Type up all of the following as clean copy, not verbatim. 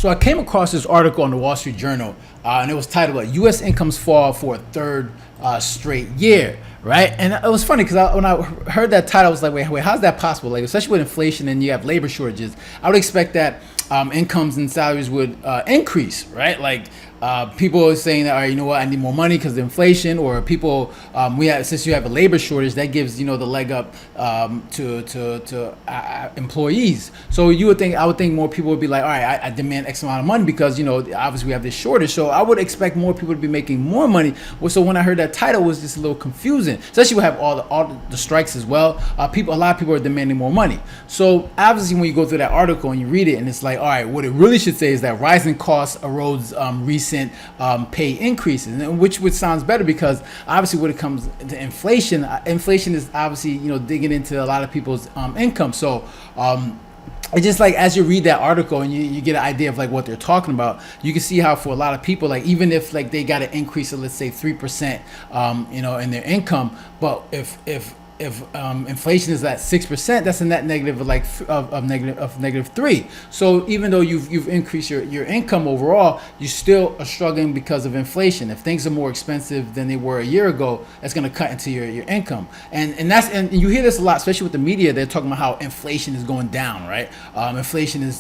So I came across this article on the Wall Street Journal, and it was titled "U.S. Incomes Fall for a Third Straight Year." Right, and it was funny because when I heard that title, I was like, wait, how's that possible? Like, especially with inflation and you have labor shortages, I would expect that incomes and salaries would increase, right? Like, people are saying that, all right, you know what, I need more money because of inflation, or people, since you have a labor shortage, that gives, the leg up to employees. So I would think more people would be like, all right, I demand X amount of money because, obviously we have this shortage. So I would expect more people to be making more money. So when I heard that title, it was just a little confusing, especially we have all the strikes as well. A lot of people are demanding more money. So obviously when you go through that article and you read it, and it's like, all right, what it really should say is that rising costs erodes recent pay increases, which sounds better because obviously when it comes to inflation is obviously digging into a lot of people's income. So it's just like, as you read that article and you get an idea of like what they're talking about, you can see how for a lot of people, like even if like they got an increase of, let's say, 3% in their income, but if inflation is at 6%, that's a net negative of negative 3. So even though you've increased your income overall, you still are struggling because of inflation. If things are more expensive than they were a year ago, that's going to cut into your income. And you hear this a lot, especially with the media. They're talking about how inflation is going down, right? Inflation is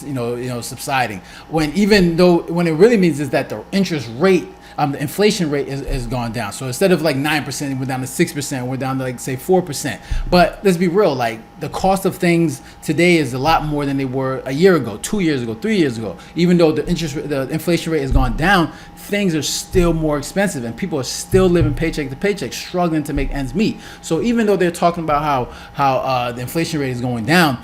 subsiding. When it really means is that the interest rate, the inflation rate is gone down. So instead of like 9%, we're down to 6%, we're down to like say 4%. But let's be real, like the cost of things today is a lot more than they were a year ago, 2 years ago, 3 years ago. Even though the inflation rate has gone down, things are still more expensive and people are still living paycheck to paycheck, struggling to make ends meet. So even though they're talking about how the inflation rate is going down,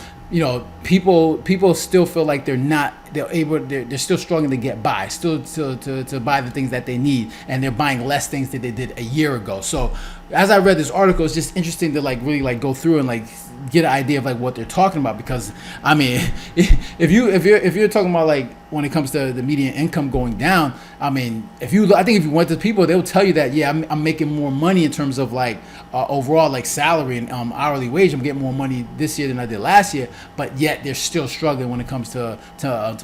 people still feel like they're still struggling to get by, still to buy the things that they need, and they're buying less things than they did a year ago. So as I read this article, it's just interesting to like really like go through and like get an idea of like what they're talking about, because I mean if you're talking about like when it comes to the median income going down, I mean I think if you went to people, they'll tell you that I'm making more money in terms of like overall like salary and hourly wage. I'm getting more money this year than I did last year, but yet they're still struggling when it comes to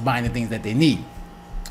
buying the things that they need.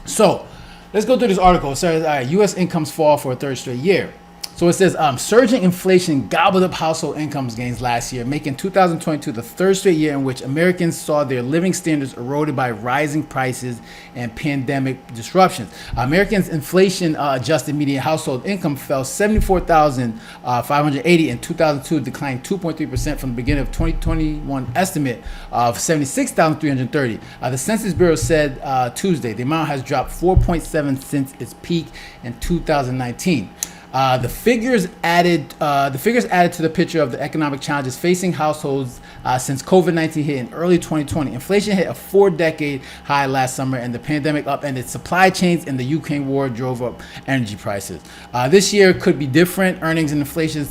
So let's go through this article. It says, all right, U.S. incomes fall for a third straight year. So it says, surging inflation gobbled up household incomes gains last year, making 2022 the third straight year in which Americans saw their living standards eroded by rising prices and pandemic disruptions. Americans' inflation-adjusted median household income fell $74,580 in 2002, declined 2.3% from the beginning of 2021 estimate of $76,330. The Census Bureau said Tuesday the amount has dropped 4.7 since its peak in 2019. The figures added to the picture of the economic challenges facing households since COVID-19 hit in early 2020. Inflation hit a 4-decade high last summer, and the pandemic upended supply chains, and the Ukraine war drove up energy prices. This year could be different. Earnings and inflation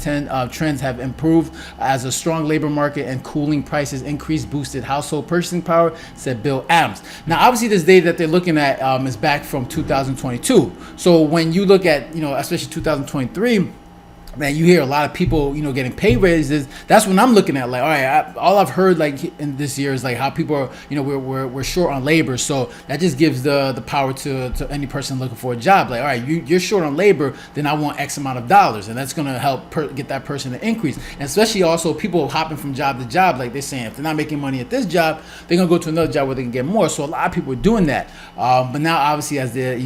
trends have improved as a strong labor market and cooling prices increase boosted household purchasing power, said Bill Adams. Now, obviously, this data that they're looking at is back from 2022. So when you look at, especially 2023, man, you hear a lot of people, getting pay raises. That's when I'm looking at like, all right, all I've heard like in this year is like how people are, we're short on labor. So that just gives the power to any person looking for a job. Like, all right, you're short on labor, then I want X amount of dollars, and that's going to help get that person to increase. And especially also people hopping from job to job, like they're saying if they're not making money at this job, they're going to go to another job where they can get more. So a lot of people are doing that. But now obviously as the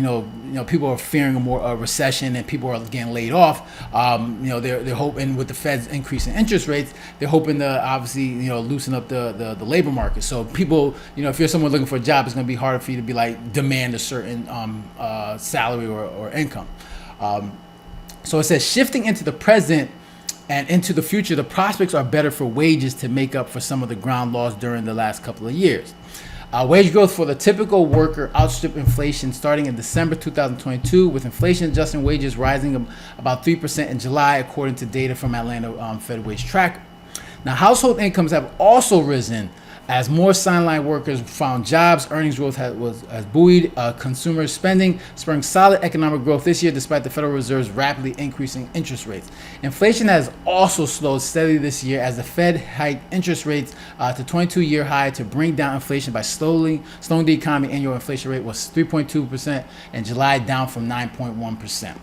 people are fearing a recession and people are getting laid off, they're hoping with the Fed's increase in interest rates, they're hoping to obviously, loosen up the labor market. So people, if you're someone looking for a job, it's going to be harder for you to be like demand a certain salary or income. So it says shifting into the present and into the future, the prospects are better for wages to make up for some of the ground lost during the last couple of years. Wage growth for the typical worker outstripped inflation starting in December 2022, with inflation adjusting wages rising about 3% in July, according to data from Atlanta Fed Wage Tracker. Now, household incomes have also risen As more sideline workers found jobs, earnings growth has buoyed consumer spending, spurring solid economic growth this year despite the Federal Reserve's rapidly increasing interest rates. Inflation has also slowed steadily this year as the Fed hiked interest rates to 22-year high to bring down inflation by slowing the economy. Annual inflation rate was 3.2% in July, down from 9.1%.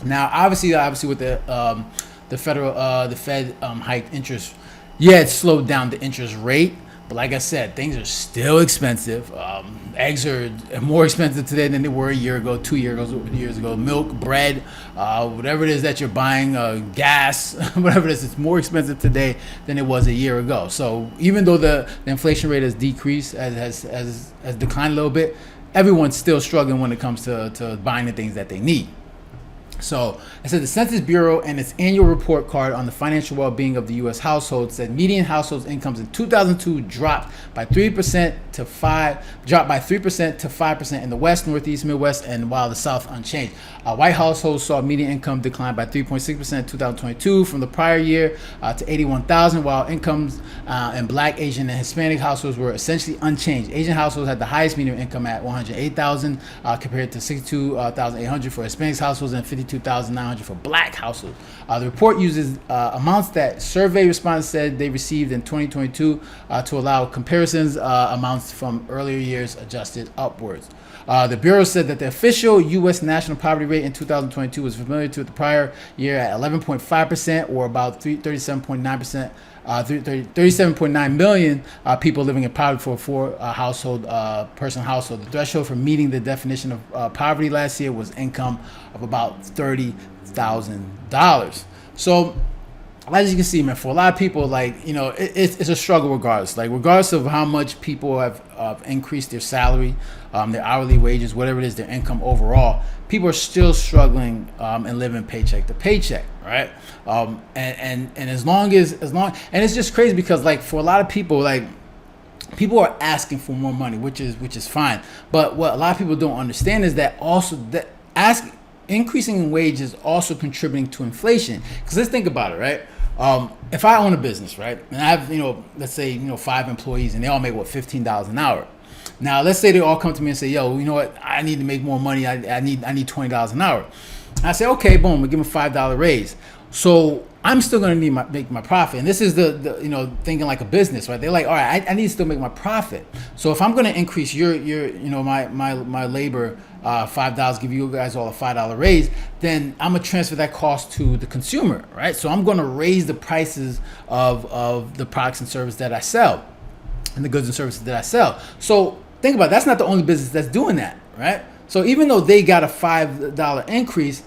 Now, obviously, with the Fed hiked interest, yeah, it slowed down the interest rate. But like I said, things are still expensive. Eggs are more expensive today than they were a year ago, 2 years ago. Milk, bread, whatever it is that you're buying, gas, whatever it is, it's more expensive today than it was a year ago. So even though the inflation rate has decreased, has declined a little bit, everyone's still struggling when it comes to buying the things that they need. So it said the Census Bureau and its annual report card on the financial well-being of the U.S. households said median households incomes in 2002 dropped by 3% to 5% in the West, Northeast, Midwest, and while the South unchanged. White households saw median income decline by 3.6% in 2022 from the prior year to $81,000, while incomes in Black, Asian, and Hispanic households were essentially unchanged. Asian households had the highest median income at $108,000 compared to $62,800 for Hispanic households and $52,900 for Black households. The report uses amounts that survey respondents said they received in 2022 to allow comparisons amounts from earlier years adjusted upwards. The Bureau said that the official U.S. national poverty rate in 2022 was familiar to the prior year at 11.5%, or about 37.9%. 37.9 million people living in poverty for a person household. The threshold for meeting the definition of poverty last year was income of about $30,000. So, as you can see, man, for a lot of people, it's a struggle regardless of how much people have increased their salary, their hourly wages, whatever it is, their income overall. People are still struggling and living paycheck to paycheck, right? And as long, and it's just crazy because for a lot of people, people are asking for more money, which is fine. But what a lot of people don't understand is that increasing in wage is also contributing to inflation. Because let's think about it, right? If I own a business, right, and I have, let's say, 5 employees, and they all make $15 an hour. Now, let's say they all come to me and say, yo, you know what? I need to make more money. I need $20 an hour. I say, okay, boom, we give them a $5 raise. So I'm still going to make my profit. And this is the thinking like a business, right? They're like, all right, I need to still make my profit. So if I'm going to increase my labor $5, give you guys all a $5 raise, then I'm going to transfer that cost to the consumer, right? So I'm going to raise the prices of the products and services that I sell and the goods and services that I sell. So think about it. That's not the only business that's doing that, right? So even though they got a $5 increase,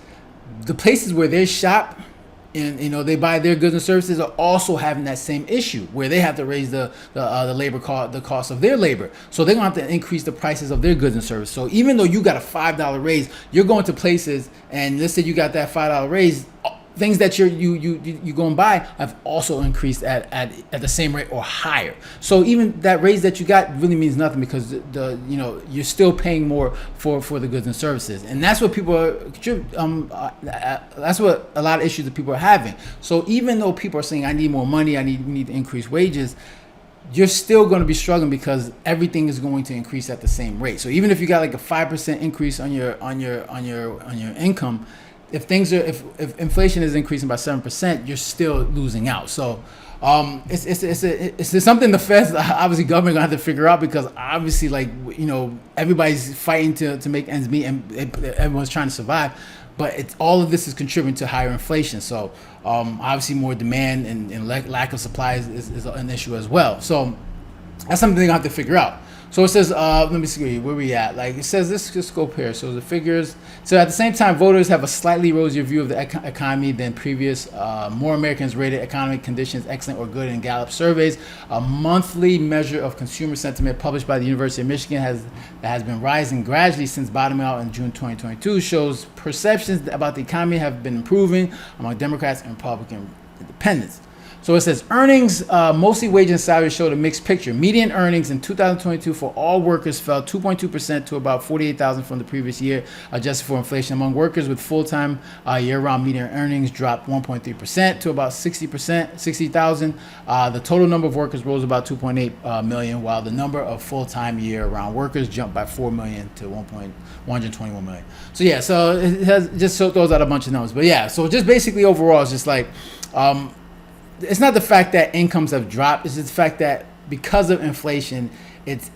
the places where they shop and they buy their goods and services are also having that same issue where they have to raise the labor cost, the cost of their labor. So they're gonna have to increase the prices of their goods and services. So even though you got a $5 raise, you're going to places, and let's say you got that $5 raise, things that you go and buy have also increased at the same rate or higher. So even that raise that you got really means nothing because you're still paying more for the goods and services, and that's what people are. That's what a lot of issues that people are having. So even though people are saying I need more money, we need to increase wages, you're still going to be struggling because everything is going to increase at the same rate. So even if you got like a 5% increase on your income, if inflation is increasing by 7%, you're still losing out. So it's something the Feds, obviously government, gonna have to figure out, because obviously everybody's fighting to make ends meet and everyone's trying to survive. But all of this is contributing to higher inflation. So obviously more demand and lack of supply is an issue as well. So that's something they're gonna have to figure out. So it says, let me see where we at. It says, let's just go up here. So the figures. So at the same time, voters have a slightly rosier view of the economy than previous. More Americans rated economic conditions excellent or good in Gallup surveys. A monthly measure of consumer sentiment published by the University of Michigan has been rising gradually since bottoming out in June 2022 shows perceptions about the economy have been improving among Democrats and Republican independents. So it says earnings, mostly wage and salary, showed a mixed picture. Median earnings in 2022 for all workers fell 2.2% to about 48,000 from the previous year, adjusted for inflation. Among workers with full-time year-round median earnings dropped 1.3% to about 60,000. The total number of workers rose about 2.8 million, while the number of full-time year-round workers jumped by 4 million to 121 million. So yeah, so it has just throws out a bunch of numbers. But yeah, so just basically overall, it's just like. It's not the fact that incomes have dropped. It's just the fact that because of inflation, it's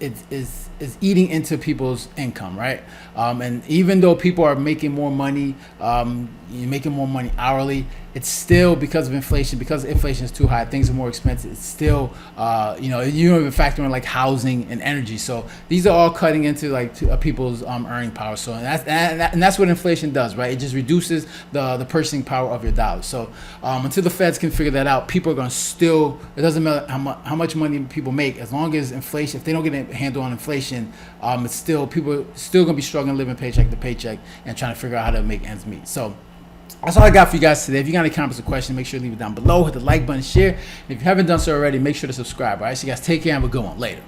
eating into people's income, right? And even though people are making more money, you're making more money hourly, it's still because of inflation. Because inflation is too high, things are more expensive. It's still, you don't even factor in like housing and energy. So these are all cutting into like people's earning power. So and that's what inflation does, right? It just reduces the purchasing power of your dollar. So until the Feds can figure that out, people are going to still. It doesn't matter how much money people make, as long as inflation. If they don't get a handle on inflation, it's still people still going to be struggling, living paycheck to paycheck, and trying to figure out how to make ends meet. So. That's all I got for you guys today. If you got any comments or questions, make sure to leave it down below. Hit the like button, share. If you haven't done so already, make sure to subscribe. All right, so you guys take care and have a good one. Later.